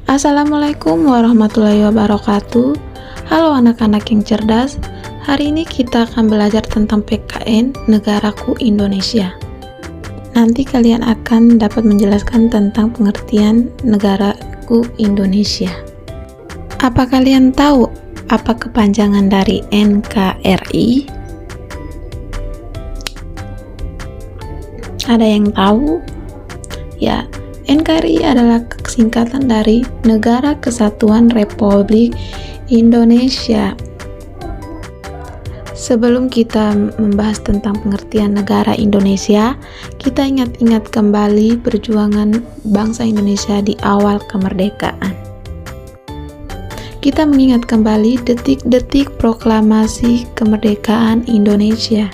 Assalamualaikum warahmatullahi wabarakatuh. Halo anak-anak yang cerdas. Hari ini kita akan belajar tentang PKN Negaraku Indonesia. Nanti kalian akan dapat menjelaskan tentang pengertian Negaraku Indonesia. Apa kalian tahu apa kepanjangan dari NKRI? Ada yang tahu? Ya, NKRI adalah singkatan dari Negara Kesatuan Republik Indonesia. Sebelum kita membahas tentang pengertian negara Indonesia, kita ingat-ingat kembali perjuangan bangsa Indonesia di awal kemerdekaan. Kita mengingat kembali detik-detik proklamasi kemerdekaan Indonesia.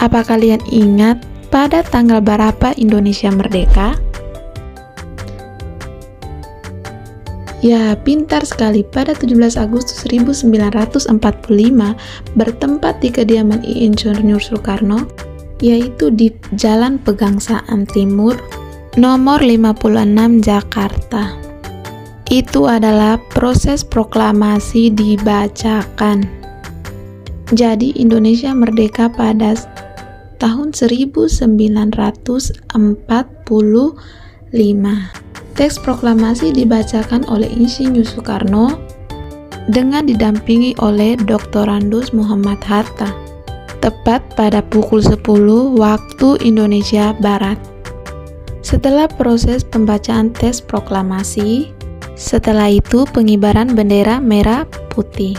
Apa kalian ingat pada tanggal berapa Indonesia merdeka? Ya, pintar sekali. Pada 17 Agustus 1945 bertempat di kediaman Insinyur Soekarno, yaitu di Jalan Pegangsaan Timur, nomor 56 Jakarta. Itu adalah proses proklamasi dibacakan. Jadi Indonesia merdeka pada tahun 1945. Teks proklamasi dibacakan oleh Insinyur Soekarno dengan didampingi oleh Dr. Andes Muhammad Hatta, tepat pada pukul 10 waktu Indonesia Barat. Setelah proses pembacaan teks proklamasi, setelah itu pengibaran bendera merah putih.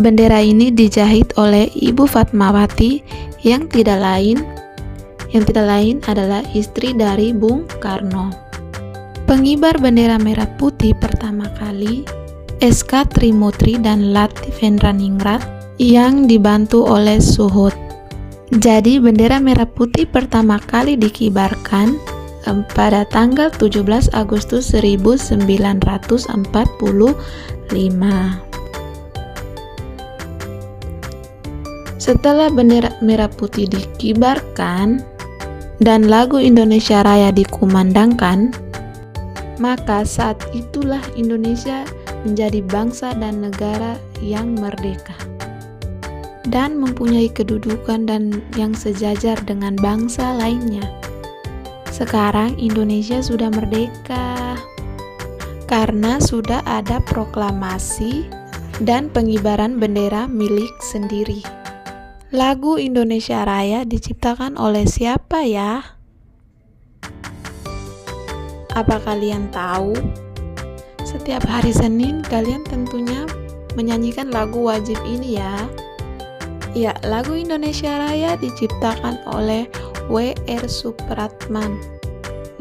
Bendera ini dijahit oleh Ibu Fatmawati yang tidak lain adalah istri dari Bung Karno. Pengibar bendera merah putih pertama kali SK Trimutri dan Latifendraningrat yang dibantu oleh Suhut. Jadi bendera merah putih pertama kali dikibarkan pada tanggal 17 Agustus 1945. Setelah bendera merah putih dikibarkan dan lagu Indonesia Raya dikumandangkan, maka saat itulah Indonesia menjadi bangsa dan negara yang merdeka dan mempunyai kedudukan dan yang sejajar dengan bangsa lainnya. Sekarang Indonesia sudah merdeka karena sudah ada proklamasi dan pengibaran bendera milik sendiri. Lagu Indonesia Raya diciptakan oleh siapa ya? Apa kalian tahu? Setiap hari Senin kalian tentunya menyanyikan lagu wajib ini ya. Ya, lagu Indonesia Raya diciptakan oleh W.R. Supratman.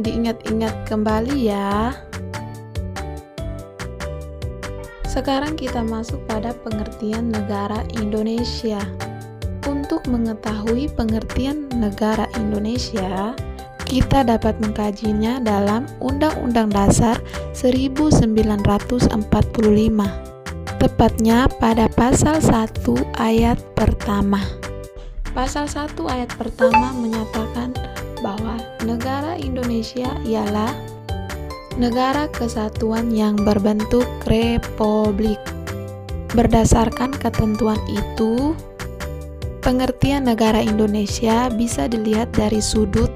Diingat-ingat kembali ya. Sekarang kita masuk pada pengertian negara Indonesia. Untuk mengetahui pengertian negara Indonesia, kita dapat mengkajinya dalam Undang-Undang Dasar 1945, tepatnya pada pasal 1 ayat pertama. Pasal 1 ayat pertama menyatakan bahwa negara Indonesia ialah negara kesatuan yang berbentuk republik. Berdasarkan ketentuan itu, pengertian negara Indonesia bisa dilihat dari sudut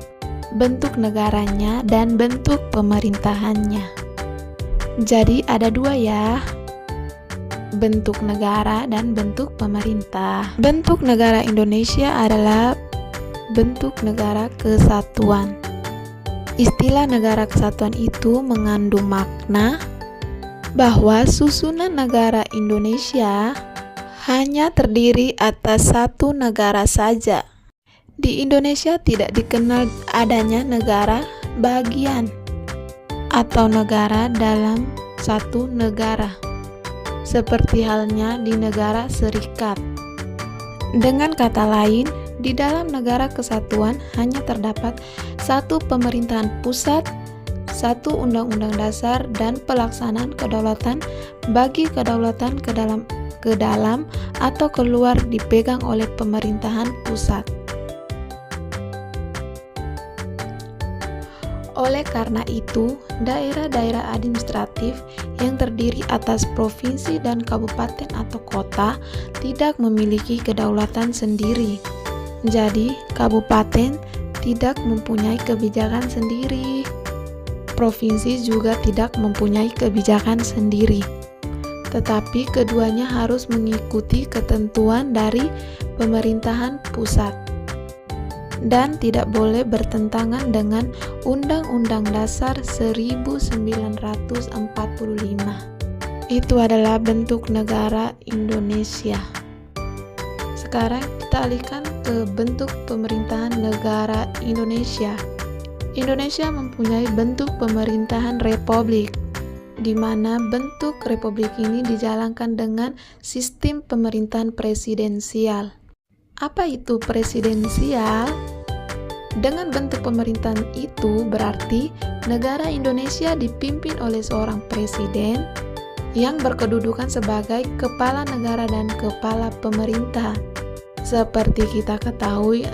bentuk negaranya dan bentuk pemerintahannya. Jadi ada dua ya, bentuk negara dan bentuk pemerintah. Bentuk negara Indonesia adalah bentuk negara kesatuan. Istilah negara kesatuan itu mengandung makna bahwa susunan negara Indonesia hanya terdiri atas satu negara saja. Di Indonesia tidak dikenal adanya negara bagian atau negara dalam satu negara, seperti halnya di negara serikat. Dengan kata lain, di dalam negara kesatuan hanya terdapat satu pemerintahan pusat, satu undang-undang dasar, dan pelaksanaan kedaulatan bagi kedaulatan ke dalam atau keluar dipegang oleh pemerintahan pusat. Oleh karena itu, daerah-daerah administratif yang terdiri atas provinsi dan kabupaten atau kota tidak memiliki kedaulatan sendiri. Jadi, kabupaten tidak mempunyai kebijakan sendiri. Provinsi juga tidak mempunyai kebijakan sendiri. Tetapi keduanya harus mengikuti ketentuan dari pemerintahan pusat dan tidak boleh bertentangan dengan Undang-Undang Dasar 1945. Itu adalah bentuk negara Indonesia. Sekarang kita alihkan ke bentuk pemerintahan negara Indonesia. Indonesia mempunyai bentuk pemerintahan republik, di mana bentuk republik ini dijalankan dengan sistem pemerintahan presidensial. Apa itu presidensial? Dengan bentuk pemerintahan itu berarti negara Indonesia dipimpin oleh seorang presiden yang berkedudukan sebagai kepala negara dan kepala pemerintah. Seperti kita ketahui,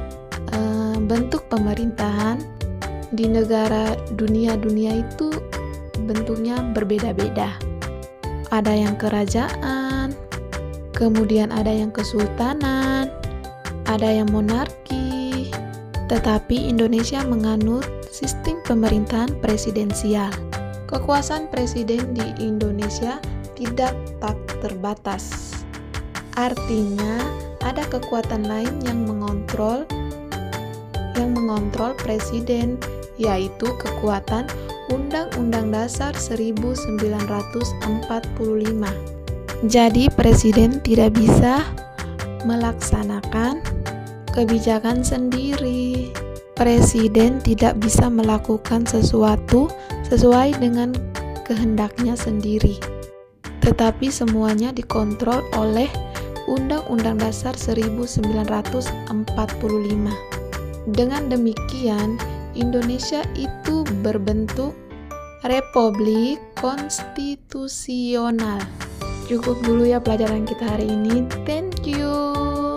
bentuk pemerintahan di negara dunia itu bentuknya berbeda-beda. Ada yang kerajaan, kemudian ada yang kesultanan, ada yang monarki, tetapi Indonesia menganut sistem pemerintahan presidensial. Kekuasaan presiden di Indonesia tidak tak terbatas. Artinya, ada kekuatan lain yang mengontrol presiden, yaitu kekuatan Undang-Undang Dasar 1945. Jadi, presiden tidak bisa melaksanakan kebijakan sendiri. Presiden tidak bisa melakukan sesuatu sesuai dengan kehendaknya sendiri, tetapi semuanya dikontrol oleh Undang-Undang Dasar 1945. Dengan demikian, Indonesia itu berbentuk republik konstitusional. Cukup dulu ya pelajaran kita hari ini. Thank you.